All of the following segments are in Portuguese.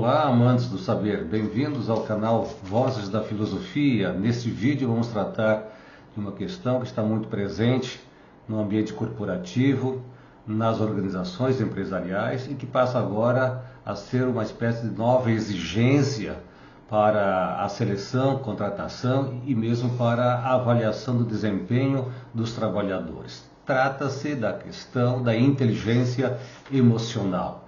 Olá, amantes do saber, bem-vindos ao canal Vozes da Filosofia. Neste vídeo vamos tratar de uma questão que está muito presente no ambiente corporativo, nas organizações empresariais e que passa agora a ser uma espécie de nova exigência para a seleção, contratação e mesmo para a avaliação do desempenho dos trabalhadores. Trata-se da questão da inteligência emocional.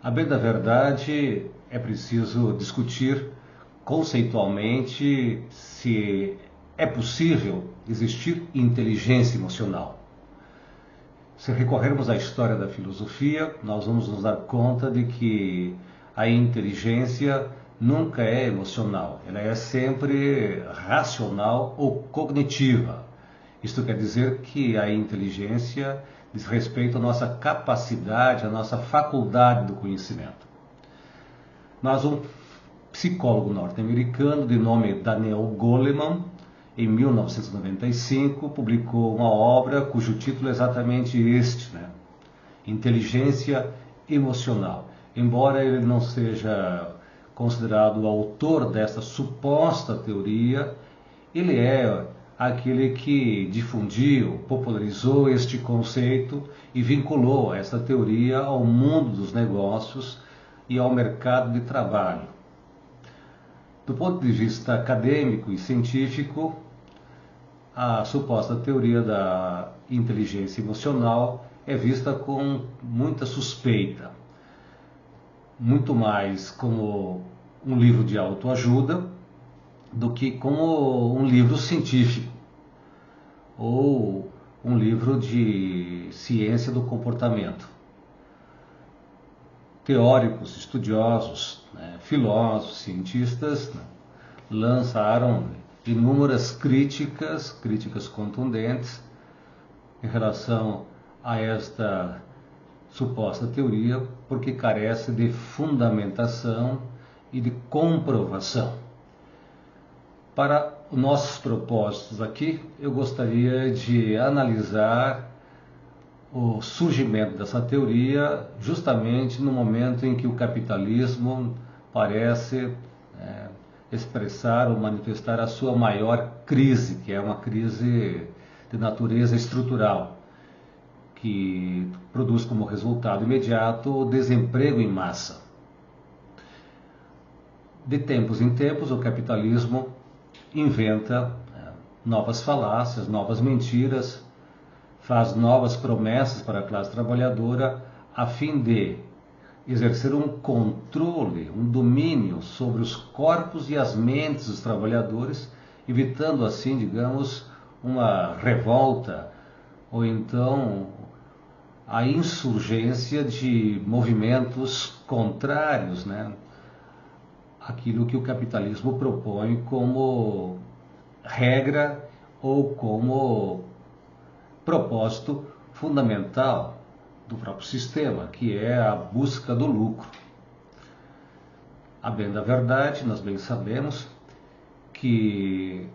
A bem da verdade, é preciso discutir conceitualmente se é possível existir inteligência emocional. Se recorrermos à história da filosofia, nós vamos nos dar conta de que a inteligência nunca é emocional, ela é sempre racional ou cognitiva. Isto quer dizer que a inteligência diz respeito à nossa capacidade, à nossa faculdade do conhecimento. Mas um psicólogo norte-americano de nome Daniel Goleman, em 1995, publicou uma obra cujo título é exatamente este, Inteligência Emocional. Embora ele não seja considerado o autor dessa suposta teoria, ele é aquele que difundiu, popularizou este conceito e vinculou essa teoria ao mundo dos negócios e ao mercado de trabalho. Do ponto de vista acadêmico e científico, a suposta teoria da inteligência emocional é vista com muita suspeita, muito mais como um livro de autoajuda do que como um livro científico ou um livro de ciência do comportamento. Teóricos, estudiosos, filósofos, cientistas lançaram inúmeras críticas contundentes em relação a esta suposta teoria, porque carece de fundamentação e de comprovação. Para os nossos propósitos aqui, eu gostaria de analisar o surgimento dessa teoria justamente no momento em que o capitalismo parece expressar ou manifestar a sua maior crise, que é uma crise de natureza estrutural, que produz como resultado imediato o desemprego em massa. De tempos em tempos, o capitalismo inventa novas falácias, novas mentiras, faz novas promessas para a classe trabalhadora a fim de exercer um controle, um domínio sobre os corpos e as mentes dos trabalhadores, evitando assim, digamos, uma revolta ou então a insurgência de movimentos contrários, aquilo que o capitalismo propõe como regra ou como propósito fundamental do próprio sistema, que é a busca do lucro. A bem da verdade, nós bem sabemos que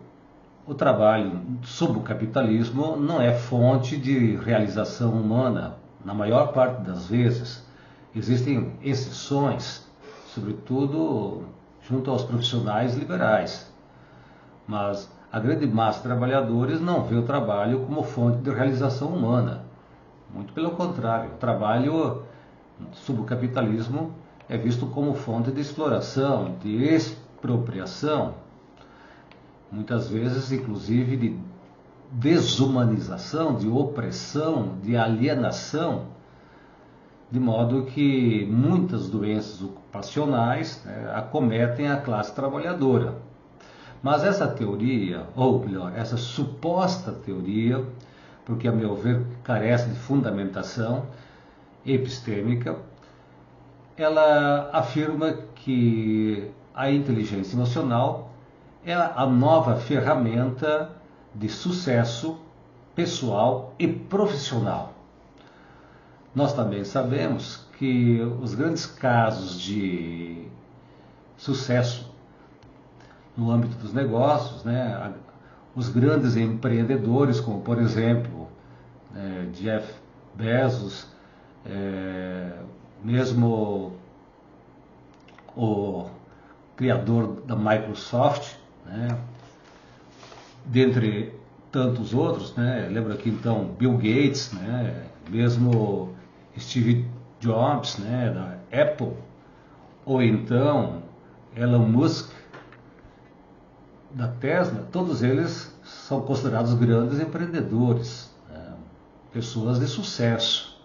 o trabalho sob o capitalismo não é fonte de realização humana, na maior parte das vezes. Existem exceções, sobretudo junto aos profissionais liberais, mas a grande massa de trabalhadores não vê o trabalho como fonte de realização humana. Muito pelo contrário, o trabalho sob o capitalismo é visto como fonte de exploração, de expropriação, muitas vezes inclusive de desumanização, de opressão, de alienação, de modo que muitas doenças ocupacionais acometem a classe trabalhadora. Mas essa teoria, ou melhor, essa suposta teoria, porque a meu ver carece de fundamentação epistêmica, ela afirma que a inteligência emocional é a nova ferramenta de sucesso pessoal e profissional. Nós também sabemos que os grandes casos de sucesso no âmbito dos negócios, os grandes empreendedores, como por exemplo Jeff Bezos, mesmo o criador da Microsoft, né? Dentre tantos outros, né? Lembra aqui então Bill Gates, né? Mesmo Steve Jobs, né? Da Apple, ou então Elon Musk da Tesla, todos eles são considerados grandes empreendedores, né? Pessoas de sucesso,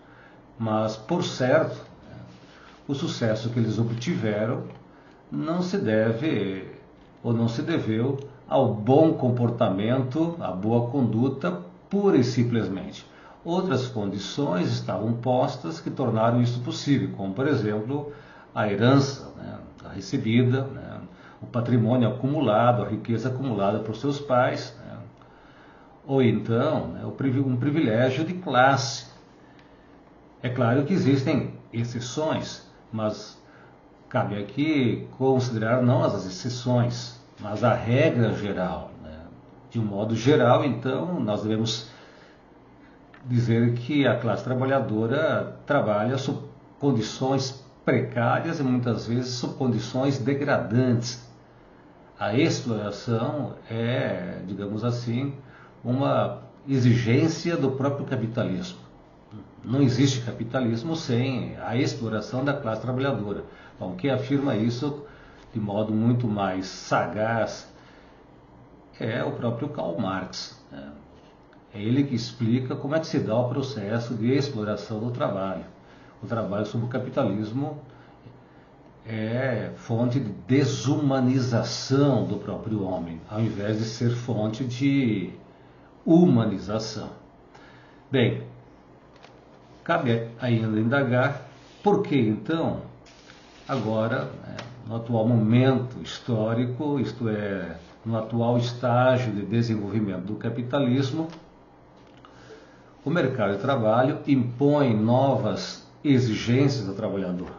mas por certo, né? O sucesso que eles obtiveram não se deve ou não se deveu ao bom comportamento, à boa conduta, pura e simplesmente. Outras condições estavam postas que tornaram isso possível, como, por exemplo, a herança, né, a recebida, né, o patrimônio acumulado, a riqueza acumulada por seus pais, né, ou então, né, um privilégio de classe. É claro que existem exceções, mas cabe aqui considerar não as exceções, mas a regra geral, né? De um modo geral, então, nós devemos dizer que a classe trabalhadora trabalha sob condições precárias e muitas vezes sob condições degradantes. A exploração é, digamos assim, uma exigência do próprio capitalismo. Não existe capitalismo sem a exploração da classe trabalhadora. Bom, quem afirma isso de modo muito mais sagaz é o próprio Karl Marx, né? É ele que explica como é que se dá o processo de exploração do trabalho. O trabalho sob o capitalismo é fonte de desumanização do próprio homem, ao invés de ser fonte de humanização. Bem, cabe ainda indagar por que então, agora, né, no atual momento histórico, isto é, no atual estágio de desenvolvimento do capitalismo, o mercado de trabalho impõe novas exigências ao trabalhador.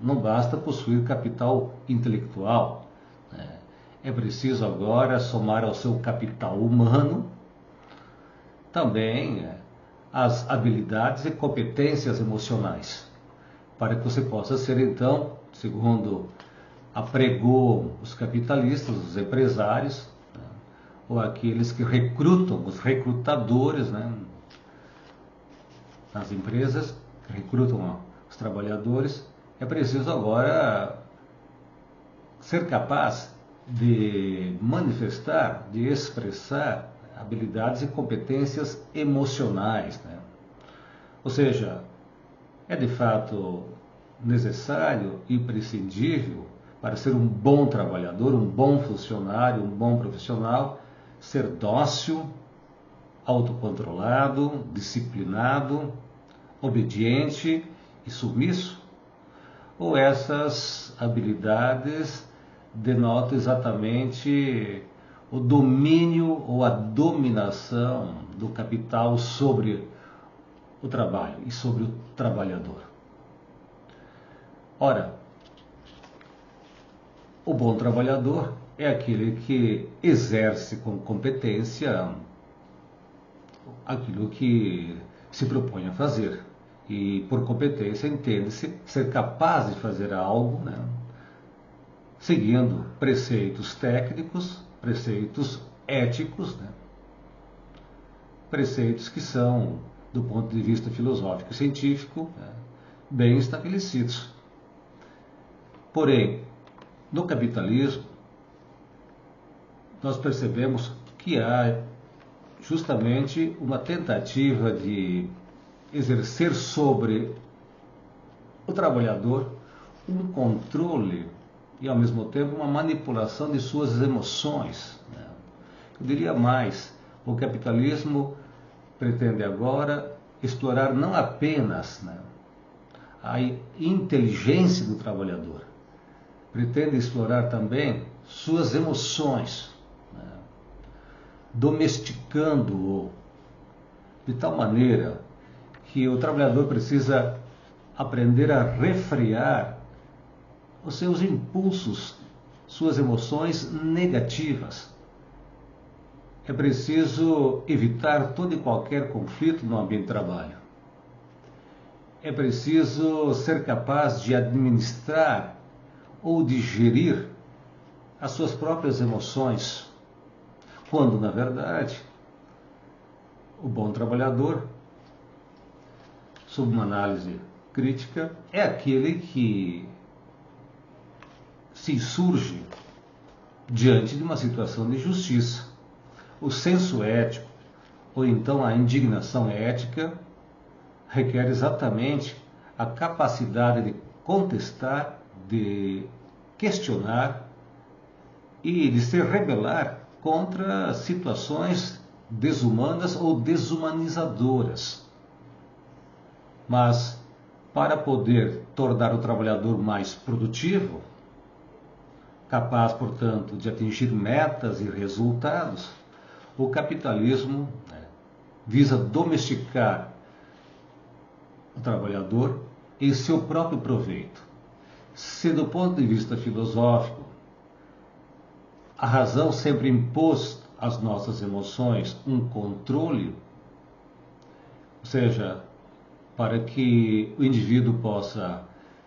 Não basta possuir capital intelectual, né? É preciso agora somar ao seu capital humano também as habilidades e competências emocionais, para que você possa ser então, segundo apregou os capitalistas, os empresários, né, ou aqueles que recrutam, os recrutadores, né, nas empresas, que recrutam os trabalhadores, é preciso agora ser capaz de manifestar, de expressar habilidades e competências emocionais, né? Ou seja, é de fato necessário e imprescindível para ser um bom trabalhador, um bom funcionário, um bom profissional, ser dócil, autocontrolado, disciplinado, obediente e submisso? Ou essas habilidades denotam exatamente o domínio ou a dominação do capital sobre o trabalho e sobre o trabalhador? Ora, o bom trabalhador é aquele que exerce com competência aquilo que se propõe a fazer. E por competência entende-se ser capaz de fazer algo, né, seguindo preceitos técnicos, preceitos éticos, né, preceitos que são, do ponto de vista filosófico e científico, né, bem estabelecidos. Porém, no capitalismo, nós percebemos que há justamente uma tentativa de exercer sobre o trabalhador um controle e, ao mesmo tempo, uma manipulação de suas emoções, né? Eu diria mais, o capitalismo pretende agora explorar não apenas, né, a inteligência do trabalhador, pretende explorar também suas emoções, né, domesticando-o de tal maneira que o trabalhador precisa aprender a refrear os seus impulsos, suas emoções negativas. É preciso evitar todo e qualquer conflito no ambiente de trabalho. É preciso ser capaz de administrar ou de gerir as suas próprias emoções, quando, na verdade, o bom trabalhador, sob uma análise crítica, é aquele que se insurge diante de uma situação de injustiça. O senso ético, ou então a indignação ética, requer exatamente a capacidade de contestar, de questionar e de se rebelar contra situações desumanas ou desumanizadoras. Mas, para poder tornar o trabalhador mais produtivo, capaz, portanto, de atingir metas e resultados, o capitalismo visa domesticar o trabalhador em seu próprio proveito. Se, do ponto de vista filosófico, a razão sempre impôs às nossas emoções um controle, ou seja, para que o indivíduo possa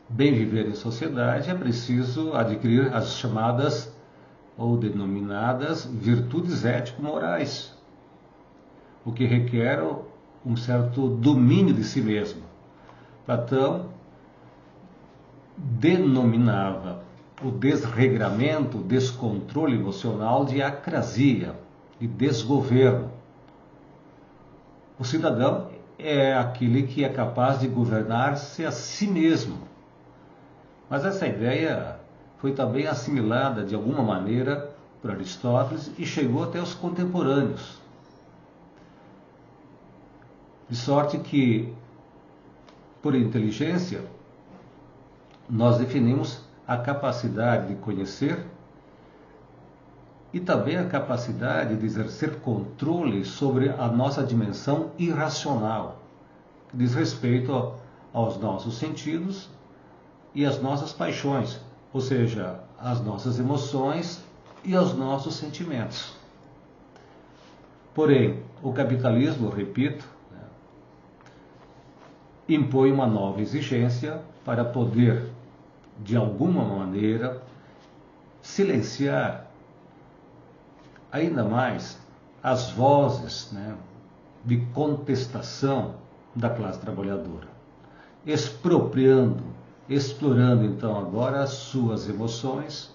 bem viver em sociedade, é preciso adquirir as chamadas ou denominadas virtudes ético-morais, o que requer um certo domínio de si mesmo. Platão denominava o desregramento, o descontrole emocional de acrasia, de desgoverno. O cidadão é aquele que é capaz de governar-se a si mesmo. Mas essa ideia foi também assimilada de alguma maneira por Aristóteles e chegou até os contemporâneos. De sorte que, por inteligência, nós definimos a capacidade de conhecer e também a capacidade de exercer controle sobre a nossa dimensão irracional, que diz respeito aos nossos sentidos e às nossas paixões, ou seja, às nossas emoções e aos nossos sentimentos. Porém, o capitalismo, repito, impõe uma nova exigência para poder, de alguma maneira, silenciar ainda mais as vozes de contestação da classe trabalhadora, expropriando, explorando então agora as suas emoções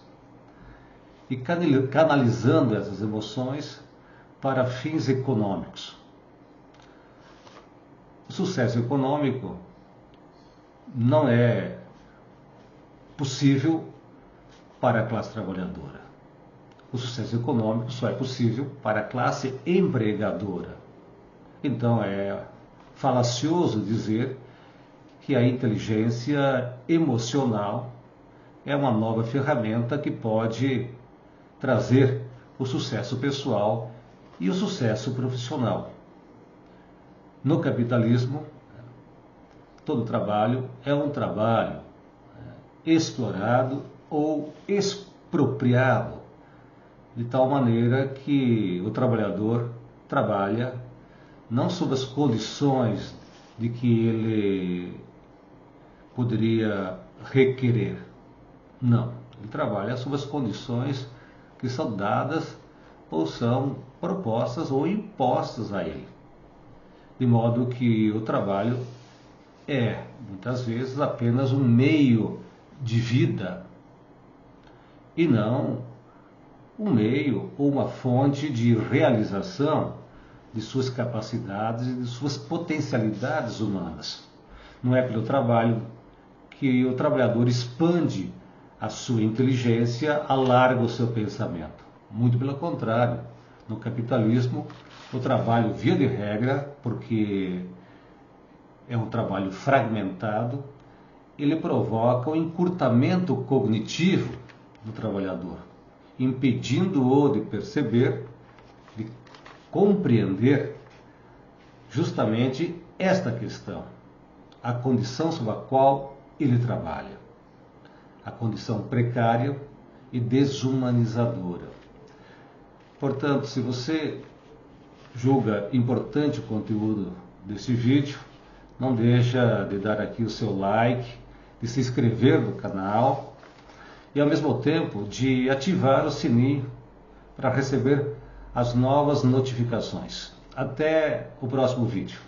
e canalizando essas emoções para fins econômicos. O sucesso econômico não é possível para a classe trabalhadora. O sucesso econômico só é possível para a classe empregadora. Então é falacioso dizer que a inteligência emocional é uma nova ferramenta que pode trazer o sucesso pessoal e o sucesso profissional. No capitalismo, todo trabalho é um trabalho explorado ou expropriado, de tal maneira que o trabalhador trabalha não sob as condições de que ele poderia requerer. Não, ele trabalha sob as condições que são dadas ou são propostas ou impostas a ele. De modo que o trabalho é, muitas vezes, apenas um meio de vida e não um meio ou uma fonte de realização de suas capacidades e de suas potencialidades humanas. Não é pelo trabalho que o trabalhador expande a sua inteligência, alarga o seu pensamento. Muito pelo contrário, no capitalismo, o trabalho, via de regra, porque é um trabalho fragmentado, ele provoca um encurtamento cognitivo do trabalhador, impedindo-o de perceber, de compreender justamente esta questão, a condição sob a qual ele trabalha, a condição precária e desumanizadora. Portanto, se você julga importante o conteúdo desse vídeo, não deixa de dar aqui o seu like, de se inscrever no canal e ao mesmo tempo de ativar o sininho para receber as novas notificações. Até o próximo vídeo.